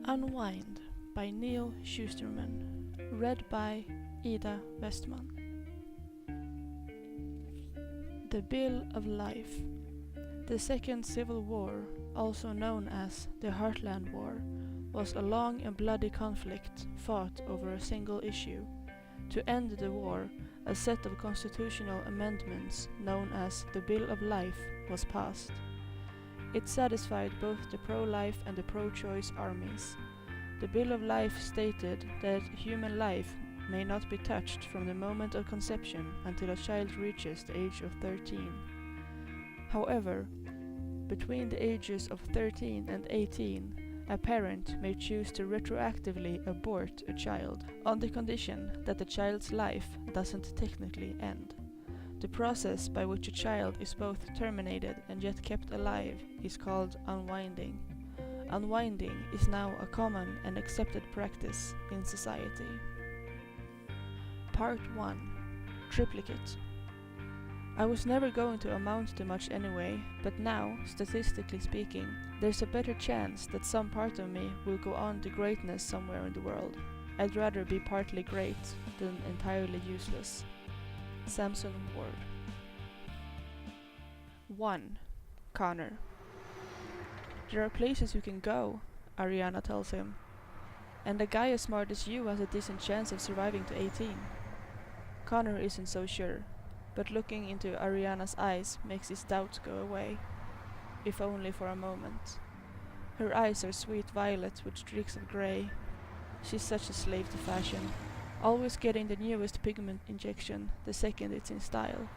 Unwind by Neal Shusterman. Read by Ida Westman. The Bill of Life. The Second Civil War, also known as the Heartland War, was a long and bloody conflict fought over a single issue. To end the war, a set of constitutional amendments known as the Bill of Life was passed. It satisfied both the pro-life and the pro-choice armies. The Bill of Life stated that human life may not be touched from the moment of conception until a child reaches the age of 13. However, between the ages of 13 and 18, a parent may choose to retroactively abort a child on the condition that the child's life doesn't technically end. The process by which a child is both terminated and yet kept alive is called unwinding. Unwinding is now a common and accepted practice in society. Part 1. Triplicate. I was never going to amount to much anyway, but now, statistically speaking, there's a better chance that some part of me will go on to greatness somewhere in the world. I'd rather be partly great than entirely useless. Samson Ward. 1. Connor. There are places you can go, Ariana tells him, and a guy as smart as you has a decent chance of surviving to 18. Connor isn't so sure, but looking into Ariana's eyes makes his doubts go away, if only for a moment. Her eyes are sweet violet with streaks of grey. She's such a slave to fashion, always getting the newest pigment injection the second it's in style.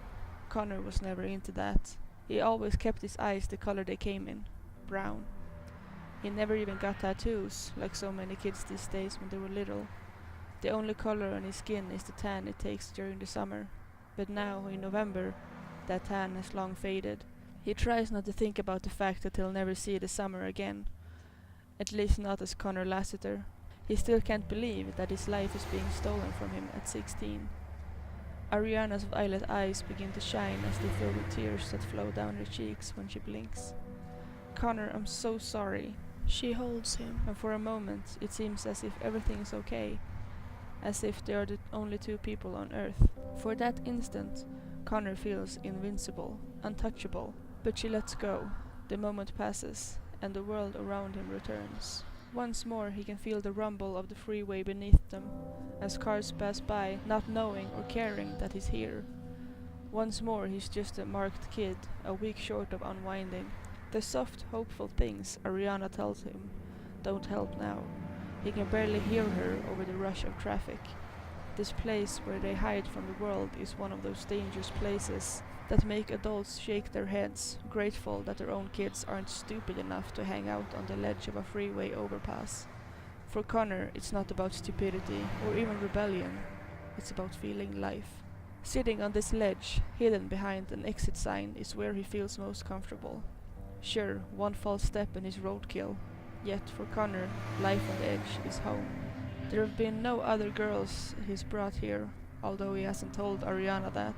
Connor was never into that. He always kept his eyes the color they came in, brown. He never even got tattoos, like so many kids these days when they were little. The only color on his skin is the tan it takes during the summer, but now, in November, that tan has long faded. He tries not to think about the fact that he'll never see the summer again, at least not as Connor Lassiter. He still can't believe that his life is being stolen from him at 16. Ariana's violet eyes begin to shine as they fill with tears that flow down her cheeks when she blinks. Connor, I'm so sorry. She holds him, and for a moment it seems as if everything is okay, as if they are the only two people on Earth. For that instant, Connor feels invincible, untouchable, but she lets go. The moment passes, and the world around him returns. Once more he can feel the rumble of the freeway beneath them, as cars pass by, not knowing or caring that he's here. Once more he's just a marked kid, a week short of unwinding. The soft, hopeful things Ariana tells him don't help now. He can barely hear her over the rush of traffic. This place where they hide from the world is one of those dangerous places that make adults shake their heads, grateful that their own kids aren't stupid enough to hang out on the ledge of a freeway overpass. For Connor, it's not about stupidity or even rebellion. It's about feeling life. Sitting on this ledge, hidden behind an exit sign, is where he feels most comfortable. Sure, one false step and he's roadkill. Yet for Connor, life on the edge is home. There have been no other girls he's brought here, although he hasn't told Ariana that.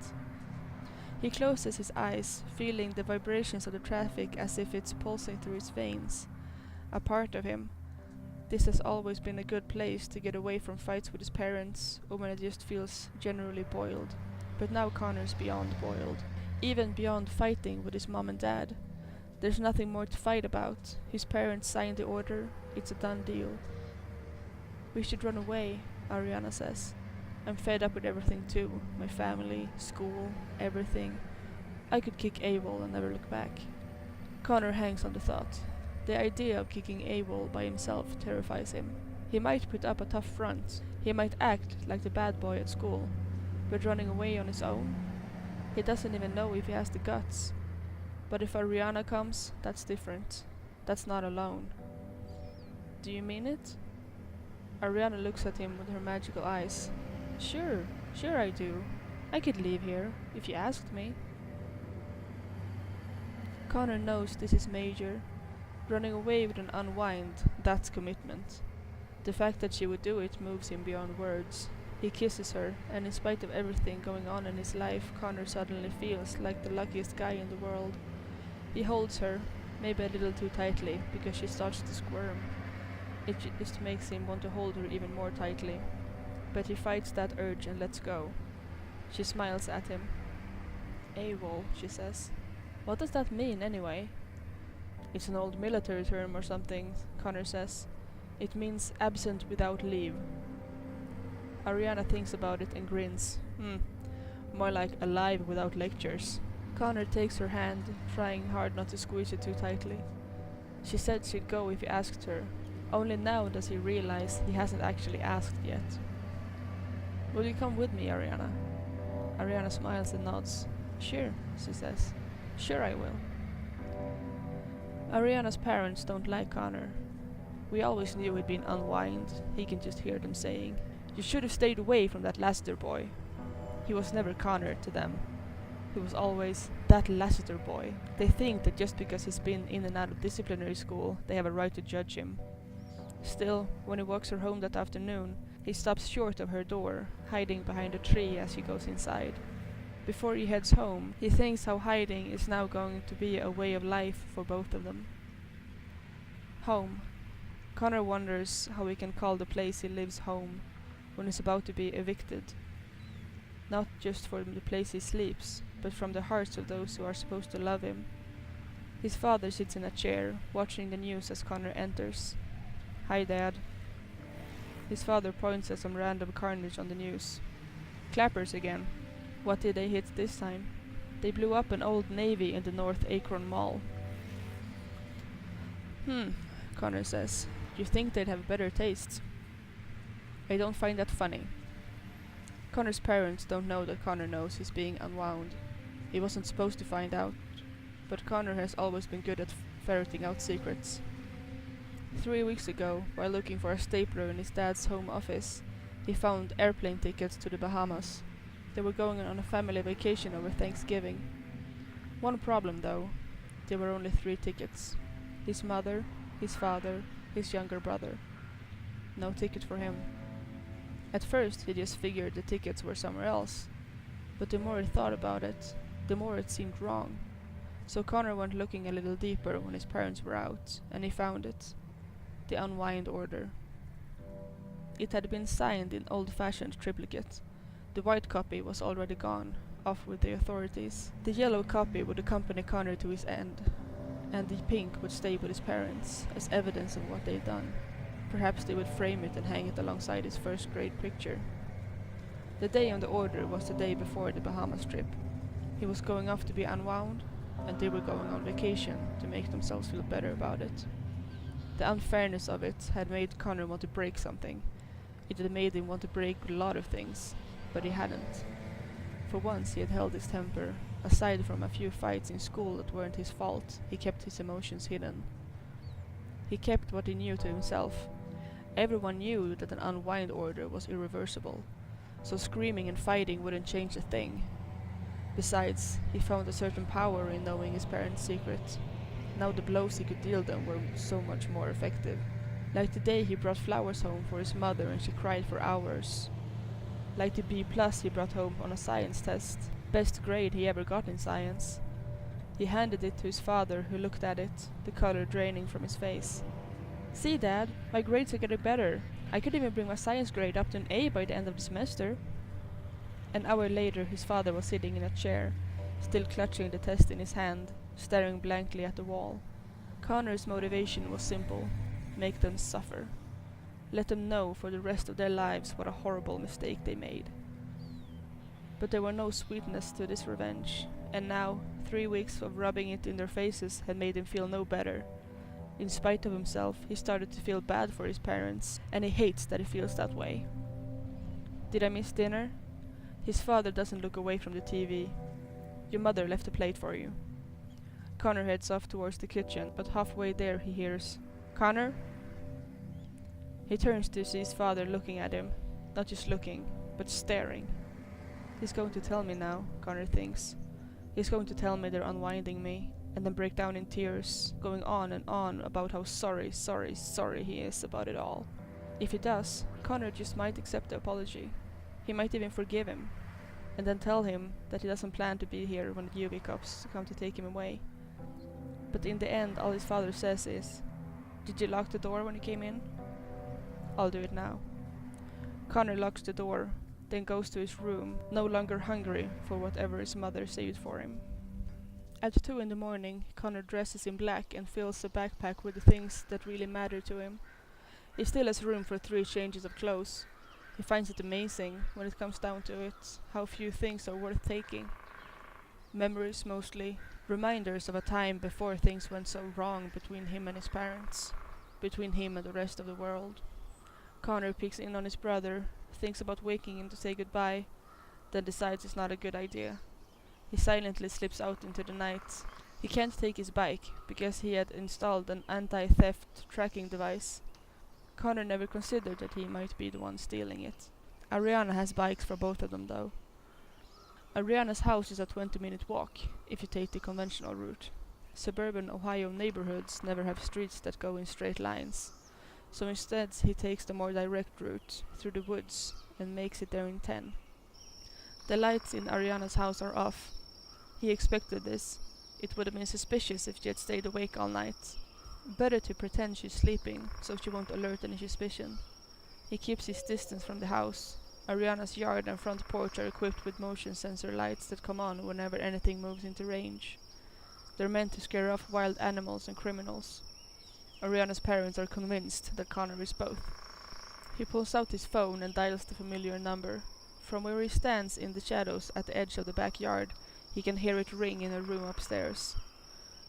He closes his eyes, feeling the vibrations of the traffic as if it's pulsing through his veins. A part of him. This has always been a good place to get away from fights with his parents, or when it just feels generally boiled. But now Connor's beyond boiled. Even beyond fighting with his mom and dad. There's nothing more to fight about. His parents signed the order. It's a done deal. We should run away, Ariana says. I'm fed up with everything too. My family, school, everything. I could kick Abel and never look back. Connor hangs on the thought. The idea of kicking Abel by himself terrifies him. He might put up a tough front. He might act like the bad boy at school. But running away on his own? He doesn't even know if he has the guts. But if Ariana comes, that's different. That's not alone. Do you mean it? Ariana looks at him with her magical eyes. Sure I do. I could leave here, if you asked me. Connor knows this is major. Running away with an unwind, that's commitment. The fact that she would do it moves him beyond words. He kisses her, and in spite of everything going on in his life, Connor suddenly feels like the luckiest guy in the world. He holds her, maybe a little too tightly, because she starts to squirm. Just makes him want to hold her even more tightly. But he fights that urge and lets go. She smiles at him. AWOL, she says. What does that mean, anyway? It's an old military term or something, Connor says. It means absent without leave. Ariana thinks about it and grins. More like alive without lectures. Connor takes her hand, trying hard not to squeeze it too tightly. She said she'd go if he asked her. Only now does he realize he hasn't actually asked yet. Will you come with me, Ariana? Ariana smiles and nods. Sure, she says. Sure I will. Ariana's parents don't like Connor. We always knew he'd been Unwind, he can just hear them saying. You should have stayed away from that Lassiter boy. He was never Connor to them. He was always that Lassiter boy. They think that just because he's been in and out of disciplinary school, they have a right to judge him. Still, when he walks her home that afternoon, he stops short of her door, hiding behind a tree as she goes inside. Before he heads home, he thinks how hiding is now going to be a way of life for both of them. Home. Connor wonders how he can call the place he lives home when he's about to be evicted. Not just from the place he sleeps, but from the hearts of those who are supposed to love him. His father sits in a chair, watching the news as Connor enters. Hi, Dad. His father points at some random carnage on the news. Clappers again. What did they hit this time? They blew up an Old Navy in the North Akron Mall. Connor says. You think they'd have better taste? I don't find that funny. Connor's parents don't know that Connor knows he's being unwound. He wasn't supposed to find out, but Connor has always been good at ferreting out secrets. 3 weeks ago, while looking for a stapler in his dad's home office, he found airplane tickets to the Bahamas. They were going on a family vacation over Thanksgiving. One problem though, there were only 3 tickets. His mother, his father, his younger brother. No ticket for him. At first he just figured the tickets were somewhere else, but the more he thought about it, the more it seemed wrong. So Connor went looking a little deeper when his parents were out, and he found it. The Unwind order. It had been signed in old-fashioned triplicate. The white copy was already gone, off with the authorities. The yellow copy would accompany Connor to his end, and the pink would stay with his parents, as evidence of what they'd done. Perhaps they would frame it and hang it alongside his first-grade picture. The day on the order was the day before the Bahamas trip. He was going off to be unwound, and they were going on vacation to make themselves feel better about it. The unfairness of it had made Connor want to break something. It had made him want to break a lot of things, but he hadn't. For once he had held his temper. Aside from a few fights in school that weren't his fault, he kept his emotions hidden. He kept what he knew to himself. Everyone knew that an Unwind order was irreversible, so screaming and fighting wouldn't change a thing. Besides, he found a certain power in knowing his parents' secret. Now the blows he could deal them were so much more effective. Like the day he brought flowers home for his mother and she cried for hours. Like the B+ he brought home on a science test. Best grade he ever got in science. He handed it to his father, who looked at it, the color draining from his face. See, Dad, my grades are getting better. I could even bring my science grade up to an A by the end of the semester. An hour later his father was sitting in a chair, still clutching the test in his hand, staring blankly at the wall. Connor's motivation was simple. Make them suffer. Let them know for the rest of their lives what a horrible mistake they made. But there were no sweetness to this revenge, and now 3 weeks of rubbing it in their faces had made him feel no better. In spite of himself, he started to feel bad for his parents, and he hates that he feels that way. Did I miss dinner? His father doesn't look away from the TV. Your mother left a plate for you. Connor heads off towards the kitchen, but halfway there he hears, Connor? He turns to see his father looking at him, not just looking, but staring. He's going to tell me now, Connor thinks. He's going to tell me they're unwinding me, and then break down in tears, going on and on about how sorry he is about it all. If he does, Connor just might accept the apology. He might even forgive him, and then tell him that he doesn't plan to be here when the UV cops come to take him away. But in the end, all his father says is, Did you lock the door when you came in? I'll do it now. Connor locks the door, then goes to his room, no longer hungry for whatever his mother saved for him. At 2 in the morning, Connor dresses in black and fills the backpack with the things that really matter to him. He still has room for 3 changes of clothes. He finds it amazing, when it comes down to it, how few things are worth taking. Memories mostly, reminders of a time before things went so wrong between him and his parents, between him and the rest of the world. Connor peeks in on his brother, thinks about waking him to say goodbye, then decides it's not a good idea. He silently slips out into the night. He can't take his bike, because he had installed an anti-theft tracking device. Connor never considered that he might be the one stealing it. Ariana has bikes for both of them though. Ariana's house is a 20-minute walk, if you take the conventional route. Suburban Ohio neighborhoods never have streets that go in straight lines, so instead he takes the more direct route, through the woods, and makes it there in 10. The lights in Ariana's house are off. He expected this. It would have been suspicious if she had stayed awake all night. Better to pretend she's sleeping, so she won't alert any suspicion. He keeps his distance from the house. Ariana's yard and front porch are equipped with motion sensor lights that come on whenever anything moves into range. They're meant to scare off wild animals and criminals. Ariana's parents are convinced that Connor is both. He pulls out his phone and dials the familiar number. From where he stands in the shadows at the edge of the backyard, he can hear it ring in a room upstairs.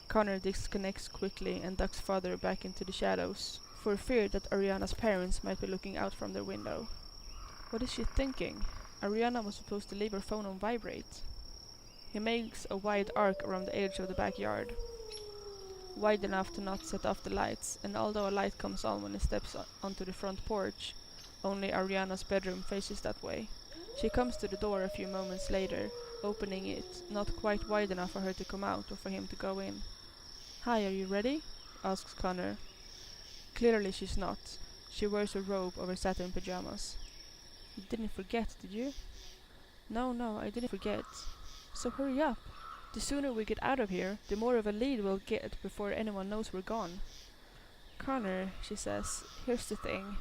Connor disconnects quickly and ducks farther back into the shadows, for fear that Ariana's parents might be looking out from their window. What is she thinking? Ariana was supposed to leave her phone on vibrate. He makes a wide arc around the edge of the backyard, wide enough to not set off the lights, and although a light comes on when he steps onto the front porch, only Ariana's bedroom faces that way. She comes to the door a few moments later, opening it, not quite wide enough for her to come out or for him to go in. "Hi, are you ready?" asks Connor. Clearly she's not. She wears a robe over satin pajamas. "You didn't forget, did you?" No, I didn't forget. So hurry up. The sooner we get out of here, the more of a lead we'll get before anyone knows we're gone." "Connor," she says, "here's the thing."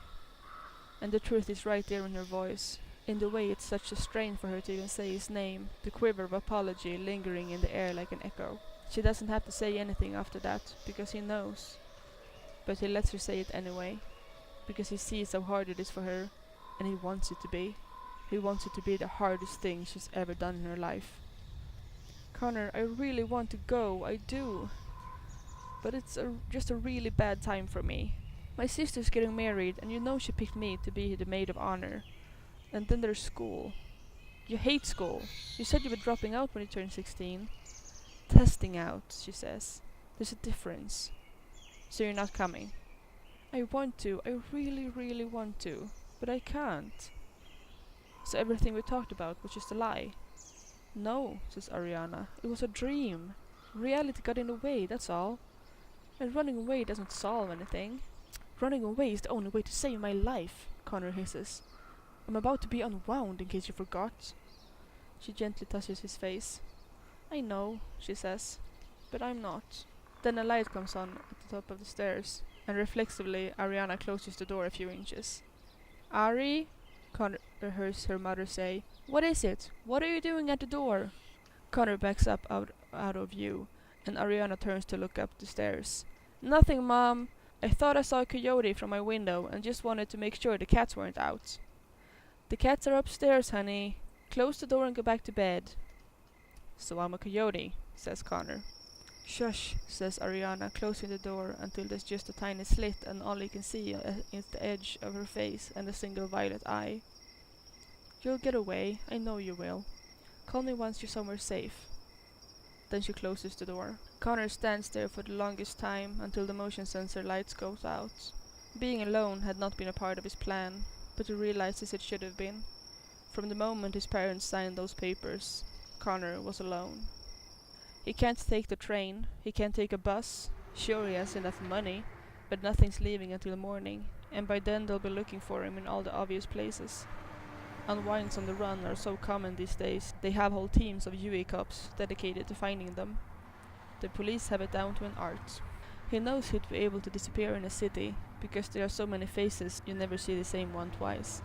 And the truth is right there in her voice. In the way it's such a strain for her to even say his name, the quiver of apology lingering in the air like an echo. She doesn't have to say anything after that, because he knows. But he lets her say it anyway, because he sees how hard it is for her, and he wants it to be. He wants it to be the hardest thing she's ever done in her life. "Connor, I really want to go, I do. But it's just a really bad time for me. My sister's getting married, and you know she picked me to be the maid of honor. And then there's school. You hate school. You said you were dropping out when you turned 16. Testing out," she says. "There's a difference. So you're not coming." "I want to. I really, really want to. But I can't." "So everything we talked about was just a lie?" "No," says Ariana. "It was a dream. Reality got in the way, that's all. And running away doesn't solve anything." "Running away is the only way to save my life," Connor hisses. "I'm about to be unwound, in case you forgot." She gently touches his face. "I know," she says, "but I'm not." Then a light comes on at the top of the stairs, and reflexively Ariana closes the door a few inches. "Ari?" Connor hears her mother say. "What is it? What are you doing at the door?" Connor backs up out of view, and Ariana turns to look up the stairs. "Nothing, Mom. I thought I saw a coyote from my window and just wanted to make sure the cats weren't out." "The cats are upstairs, honey. Close the door and go back to bed." "So I'm a coyote," says Connor. "Shush," says Ariana, closing the door until there's just a tiny slit and all you can see is the edge of her face and a single violet eye. "You'll get away. I know you will. Call me once you're somewhere safe." Then she closes the door. Connor stands there for the longest time until the motion sensor lights goes out. Being alone had not been a part of his plan, but he realizes it should have been. From the moment his parents signed those papers, Connor was alone. He can't take the train, he can't take a bus. Sure, he has enough money, but nothing's leaving until morning, and by then they'll be looking for him in all the obvious places. Unwinds on the run are so common these days, they have whole teams of UE cops dedicated to finding them. The police have it down to an art. He knows he'd be able to disappear in a city, because there are so many faces you never see the same one twice.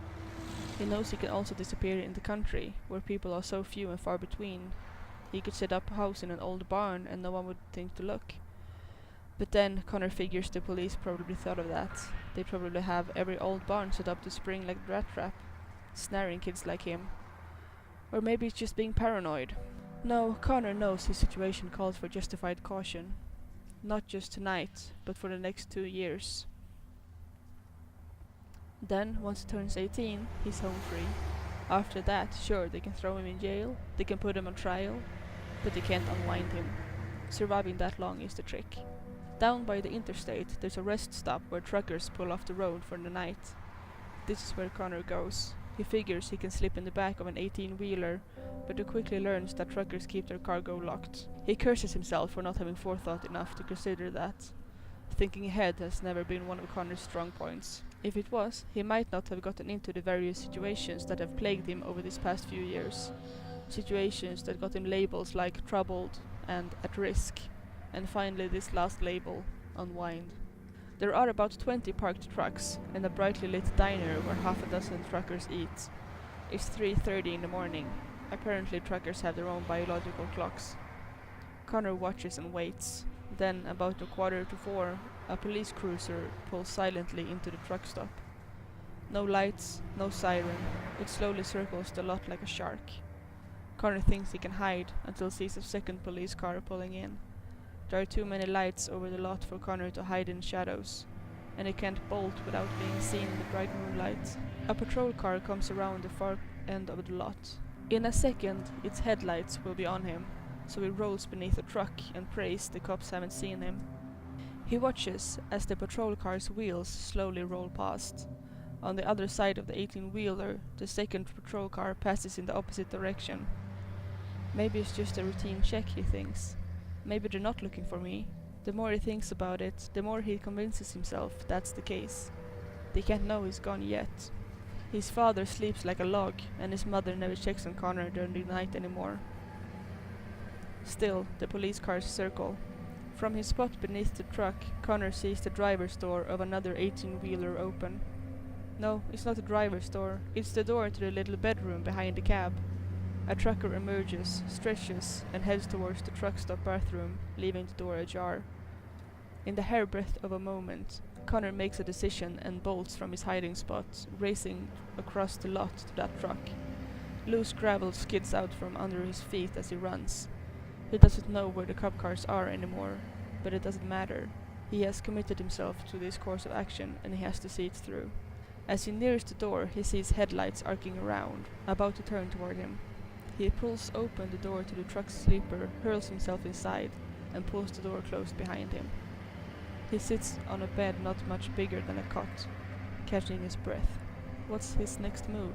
He knows he can also disappear in the country, where people are so few and far between. He could set up a house in an old barn and no one would think to look. But then Connor figures the police probably thought of that. They probably have every old barn set up to spring like a rat trap, snaring kids like him. Or maybe it's just being paranoid. No, Connor knows his situation calls for justified caution. Not just tonight, but for the next 2 years. Then, once he turns 18, he's home free. After that, sure, they can throw him in jail, they can put him on trial, but they can't unwind him. Surviving that long is the trick. Down by the interstate, there's a rest stop where truckers pull off the road for the night. This is where Connor goes. He figures he can slip in the back of an 18-wheeler, but he quickly learns that truckers keep their cargo locked. He curses himself for not having forethought enough to consider that. Thinking ahead has never been one of Connor's strong points. If it was, he might not have gotten into the various situations that have plagued him over these past few years. Situations that got him labels like troubled and at risk, and finally this last label, Unwind. There are about 20 parked trucks and a brightly lit diner where half a dozen truckers eat. It's 3:30 in the morning. Apparently truckers have their own biological clocks. Connor watches and waits. Then, about 3:45, a police cruiser pulls silently into the truck stop. No lights, no siren. It slowly circles the lot like a shark. Connor thinks he can hide until sees a second police car pulling in. There are too many lights over the lot for Connor to hide in shadows, and he can't bolt without being seen in the bright moonlight. A patrol car comes around the far end of the lot. In a second, its headlights will be on him, so he rolls beneath a truck and prays the cops haven't seen him. He watches as the patrol car's wheels slowly roll past. On the other side of the 18-wheeler, the second patrol car passes in the opposite direction. Maybe it's just a routine check, he thinks. Maybe they're not looking for me. The more he thinks about it, the more he convinces himself that's the case. They can't know he's gone yet. His father sleeps like a log, and his mother never checks on Connor during the night anymore. Still, the police cars circle. From his spot beneath the truck, Connor sees the driver's door of another 18-wheeler open. No, it's not the driver's door, it's the door to the little bedroom behind the cab. A trucker emerges, stretches, and heads towards the truck stop bathroom, leaving the door ajar. In the hairbreadth of a moment, Connor makes a decision and bolts from his hiding spot, racing across the lot to that truck. Loose gravel skids out from under his feet as he runs. He doesn't know where the cop cars are anymore, but it doesn't matter. He has committed himself to this course of action and he has to see it through. As he nears the door, he sees headlights arcing around, about to turn toward him. He pulls open the door to the truck's sleeper, hurls himself inside, and pulls the door closed behind him. He sits on a bed not much bigger than a cot, catching his breath. What's his next move?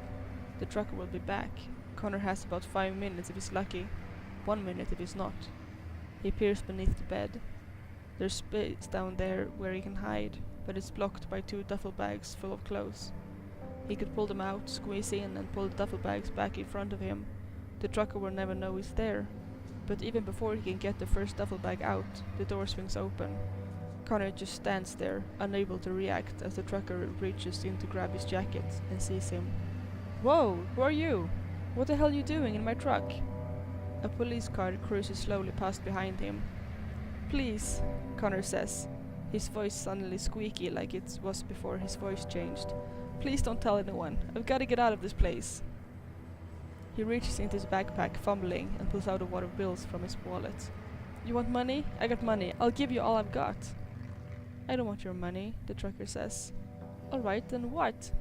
The trucker will be back. Connor has about 5 minutes if he's lucky, 1 minute if he's not. He peers beneath the bed. There's space down there where he can hide, but it's blocked by 2 duffel bags full of clothes. He could pull them out, squeeze in, and pull the duffel bags back in front of him. The trucker will never know he's there. But even before he can get the first duffel bag out, the door swings open. Connor just stands there, unable to react as the trucker reaches in to grab his jacket and sees him. "Whoa, who are you? What the hell are you doing in my truck?" A police car cruises slowly past behind him. "Please," Connor says, his voice suddenly squeaky like it was before his voice changed. "Please don't tell anyone. I've got to get out of this place." He reaches into his backpack, fumbling, and pulls out a wad of bills from his wallet. "You want money? I got money. I'll give you all I've got." "I don't want your money," the trucker says. "Alright, then what?"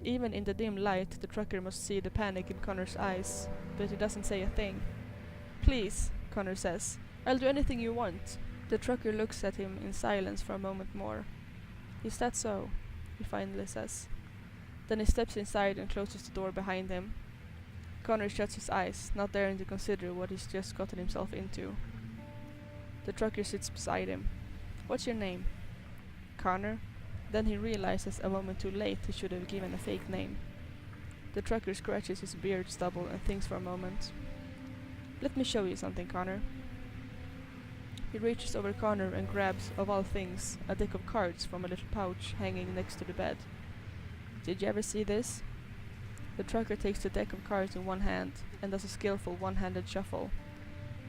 Even in the dim light, the trucker must see the panic in Connor's eyes, but he doesn't say a thing. "Please," Connor says. "I'll do anything you want." The trucker looks at him in silence for a moment more. "Is that so?" he finally says. Then he steps inside and closes the door behind him. Connor shuts his eyes, not daring to consider what he's just gotten himself into. The trucker sits beside him. "What's your name?" "Connor." Then he realizes a moment too late he should have given a fake name. The trucker scratches his beard stubble and thinks for a moment. "Let me show you something, Connor." He reaches over Connor and grabs, of all things, a deck of cards from a little pouch hanging next to the bed. Did you ever see this? The trucker takes the deck of cards in one hand and does a skillful one-handed shuffle.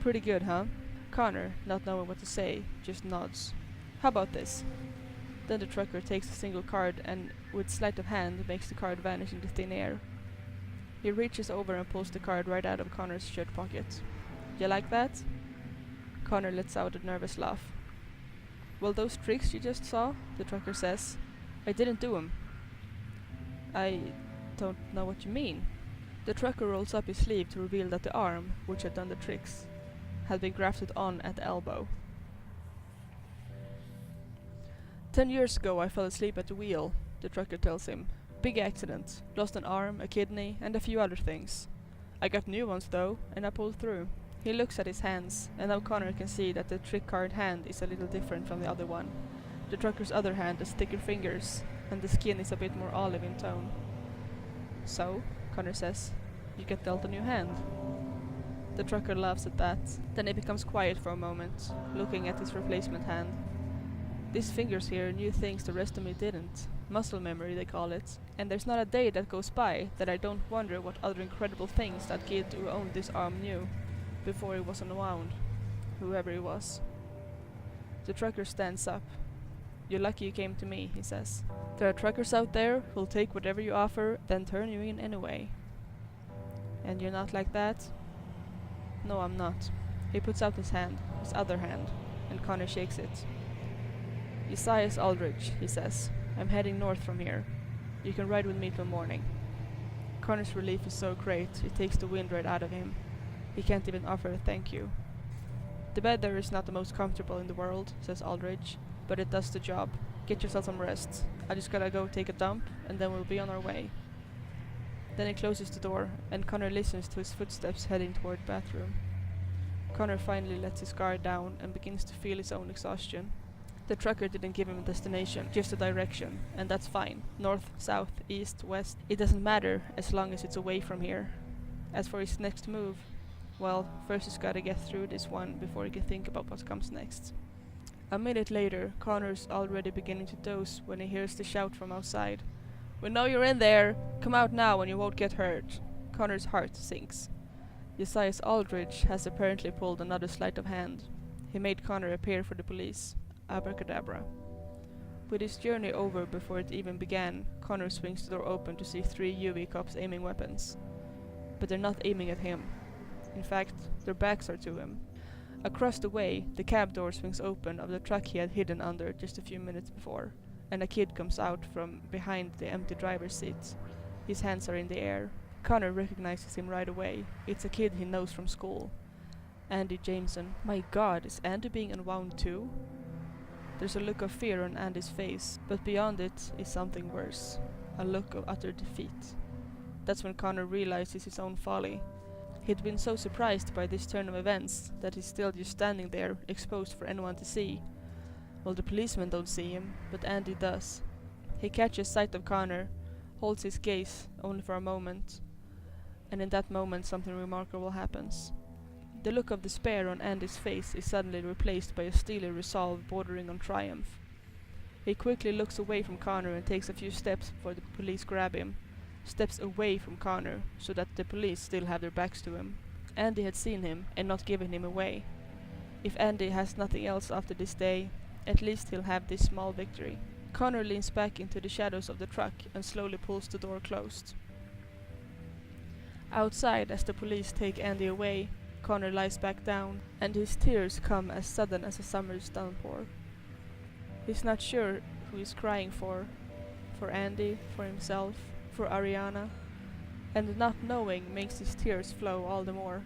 Pretty good, huh? Connor, not knowing what to say, just nods. How about this? Then the trucker takes a single card and, with sleight of hand, makes the card vanish into thin air. He reaches over and pulls the card right out of Connor's shirt pocket. You like that? Connor lets out a nervous laugh. Well, those tricks you just saw, the trucker says, I didn't do 'em. I don't know what you mean. The trucker rolls up his sleeve to reveal that the arm, which had done the tricks, had been grafted on at the elbow. 10 years ago I fell asleep at the wheel, the trucker tells him. Big accident. Lost an arm, a kidney, and a few other things. I got new ones though, and I pulled through. He looks at his hands, and now Connor can see that the trick card hand is a little different from the other one. The trucker's other hand has thicker fingers, and the skin is a bit more olive in tone. So, Connor says, you get dealt a new hand. The trucker laughs at that, then he becomes quiet for a moment, looking at his replacement hand. These fingers here knew things the rest of me didn't. Muscle memory, they call it. And there's not a day that goes by that I don't wonder what other incredible things that kid who owned this arm knew before he was unwound, whoever he was. The trucker stands up. You're lucky you came to me, he says. There are truckers out there who'll take whatever you offer, then turn you in anyway. And you're not like that? No, I'm not. He puts out his hand, his other hand, and Connor shakes it. Josias Aldridge, he says. I'm heading north from here. You can ride with me till morning. Connor's relief is so great, it takes the wind right out of him. He can't even offer a thank you. The bed there is not the most comfortable in the world, says Aldridge, but it does the job. Get yourself some rest. I just gotta go take a dump, and then we'll be on our way. Then he closes the door, and Connor listens to his footsteps heading toward the bathroom. Connor finally lets his guard down and begins to feel his own exhaustion. The trucker didn't give him a destination, just a direction, and that's fine. North, south, east, west, it doesn't matter as long as it's away from here. As for his next move, well, first he's gotta get through this one before he can think about what comes next. A minute later, Connor's already beginning to doze when he hears the shout from outside. We know you're in there! Come out now and you won't get hurt! Connor's heart sinks. Josias Aldridge has apparently pulled another sleight of hand. He made Connor appear for the police. Abracadabra. With his journey over before it even began, Connor swings the door open to see 3 UV cops aiming weapons. But they're not aiming at him. In fact, their backs are to him. Across the way, the cab door swings open of the truck he had hidden under just a few minutes before, and a kid comes out from behind the empty driver's seat. His hands are in the air. Connor recognizes him right away. It's a kid he knows from school. Andy Jameson. My god, is Andy being unwound too? There's a look of fear on Andy's face, but beyond it is something worse. A look of utter defeat. That's when Connor realizes his own folly. He'd been so surprised by this turn of events that he's still just standing there, exposed for anyone to see. Well, the policemen don't see him, but Andy does. He catches sight of Connor, holds his gaze only for a moment, and in that moment something remarkable happens. The look of despair on Andy's face is suddenly replaced by a steely resolve bordering on triumph. He quickly looks away from Connor and takes a few steps before the police grab him. Steps away from Connor, so that the police still have their backs to him. Andy had seen him and not given him away. If Andy has nothing else after this day, at least he'll have this small victory. Connor leans back into the shadows of the truck and slowly pulls the door closed. Outside, as the police take Andy away, Connor lies back down, and his tears come as sudden as a summer's downpour. He's not sure who he's crying for Andy, for himself, for Ariana, and not knowing makes his tears flow all the more.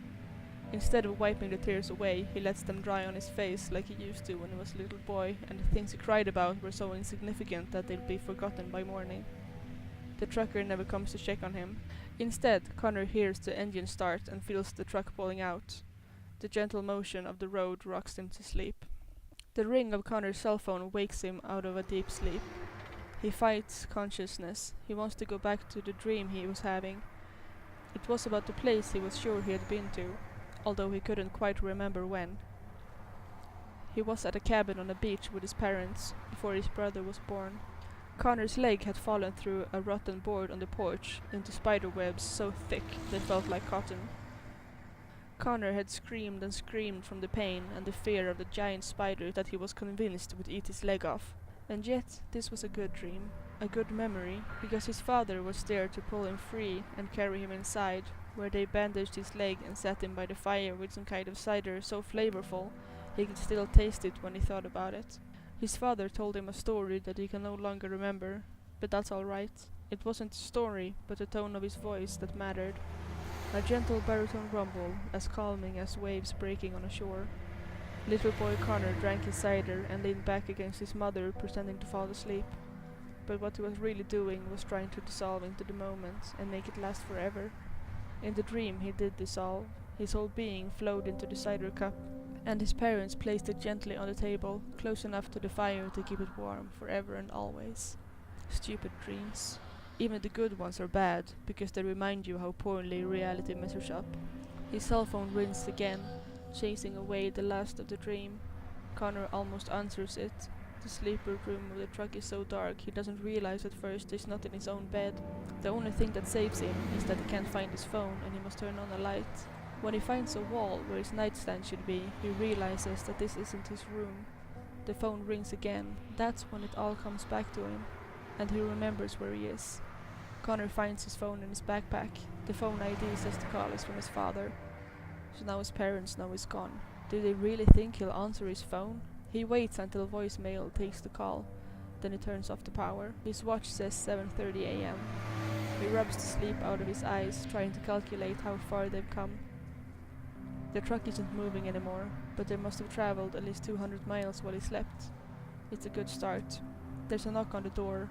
Instead of wiping the tears away, he lets them dry on his face like he used to when he was a little boy, and the things he cried about were so insignificant that they'd be forgotten by morning. The trucker never comes to check on him. Instead, Connor hears the engine start and feels the truck pulling out. The gentle motion of the road rocks him to sleep. The ring of Connor's cell phone wakes him out of a deep sleep. He fights consciousness. He wants to go back to the dream he was having. It was about the place he was sure he had been to, although he couldn't quite remember when. He was at a cabin on a beach with his parents before his brother was born. Connor's leg had fallen through a rotten board on the porch into spider webs so thick they felt like cotton. Connor had screamed and screamed from the pain and the fear of the giant spider that he was convinced would eat his leg off. And yet this was a good dream, a good memory, because his father was there to pull him free and carry him inside, where they bandaged his leg and sat him by the fire with some kind of cider so flavorful he could still taste it when he thought about it. His father told him a story that he can no longer remember, but that's alright. It wasn't the story, but the tone of his voice that mattered. A gentle baritone rumble, as calming as waves breaking on a shore. Little boy Connor drank his cider and leaned back against his mother, pretending to fall asleep. But what he was really doing was trying to dissolve into the moment and make it last forever. In the dream he did dissolve. His whole being flowed into the cider cup, and his parents placed it gently on the table, close enough to the fire to keep it warm forever and always. Stupid dreams. Even the good ones are bad, because they remind you how poorly reality measures up. His cell phone rings again, chasing away the last of the dream. Connor almost answers it. The sleeper room of the truck is so dark he doesn't realize at first he's not in his own bed. The only thing that saves him is that he can't find his phone and he must turn on a light. When he finds a wall where his nightstand should be, he realizes that this isn't his room. The phone rings again. That's when it all comes back to him, and he remembers where he is. Connor finds his phone in his backpack. The phone ID says the call is from his father. So now his parents know he's gone. Do they really think he'll answer his phone? He waits until voicemail takes the call. Then he turns off the power. His watch says 7:30 a.m. He rubs the sleep out of his eyes, trying to calculate how far they've come. The truck isn't moving anymore, but they must have traveled at least 200 miles while he slept. It's a good start. There's a knock on the door.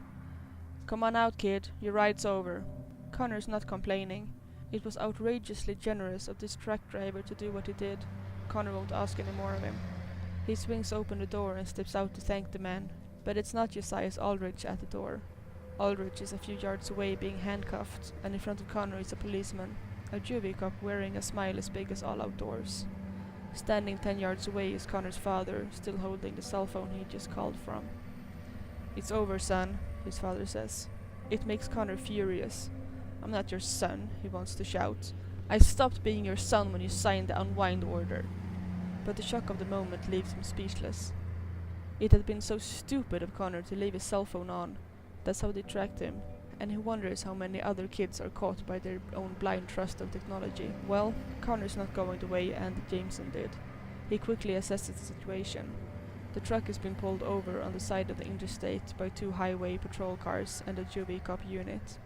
"Come on out, kid, your ride's over." Connor's not complaining. It was outrageously generous of this truck driver to do what he did. Connor won't ask any more of him. He swings open the door and steps out to thank the man. But it's not Josias Aldrich at the door. Aldrich is a few yards away being handcuffed, and in front of Connor is a policeman, a juvie cop wearing a smile as big as all outdoors. Standing 10 yards away is Connor's father, still holding the cell phone he just called from. "It's over, son," his father says. It makes Connor furious. "I'm not your son," he wants to shout. "I stopped being your son when you signed the Unwind order." But the shock of the moment leaves him speechless. It had been so stupid of Connor to leave his cell phone on. That's how they tracked him. And he wonders how many other kids are caught by their own blind trust of technology. Well, Connor's not going the way Andy Jameson did. He quickly assesses the situation. The truck has been pulled over on the side of the interstate by 2 highway patrol cars and a juvie cop unit.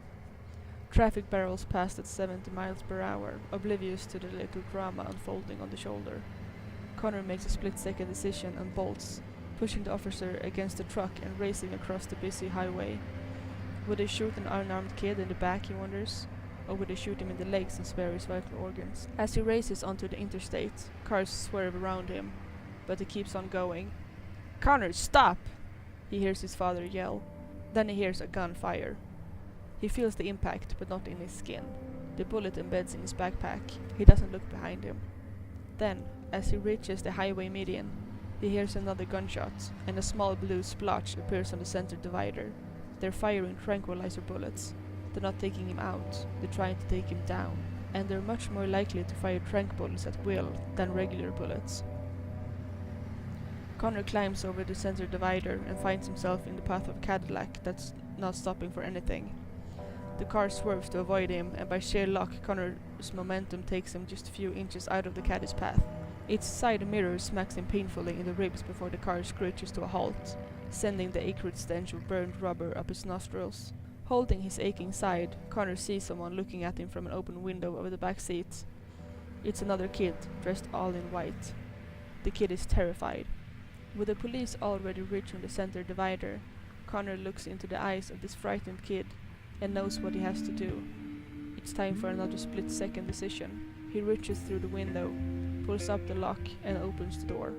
Traffic barrels past at 70 miles per hour, oblivious to the little drama unfolding on the shoulder. Connor makes a split-second decision and bolts, pushing the officer against the truck and racing across the busy highway. Would they shoot an unarmed kid in the back, he wonders? Or would they shoot him in the legs and spare his vital organs? As he races onto the interstate, cars swerve around him, but he keeps on going. "Connor, stop!" he hears his father yell. Then he hears a gun fire. He feels the impact, but not in his skin. The bullet embeds in his backpack. He doesn't look behind him. Then, as he reaches the highway median, he hears another gunshot, and a small blue splotch appears on the center divider. They're firing tranquilizer bullets. They're not taking him out, they're trying to take him down. And they're much more likely to fire tranq bullets at will than regular bullets. Connor climbs over the center divider and finds himself in the path of a Cadillac that's not stopping for anything. The car swerves to avoid him, and by sheer luck, Connor's momentum takes him just a few inches out of the Caddy's path. Its side mirror smacks him painfully in the ribs before the car screeches to a halt, sending the acrid stench of burned rubber up his nostrils. Holding his aching side, Connor sees someone looking at him from an open window over the back seat. It's another kid, dressed all in white. The kid is terrified. With the police already reaching the center divider, Connor looks into the eyes of this frightened kid and knows what he has to do. It's time for another split-second decision. He reaches through the window, pulls up the lock and opens the door.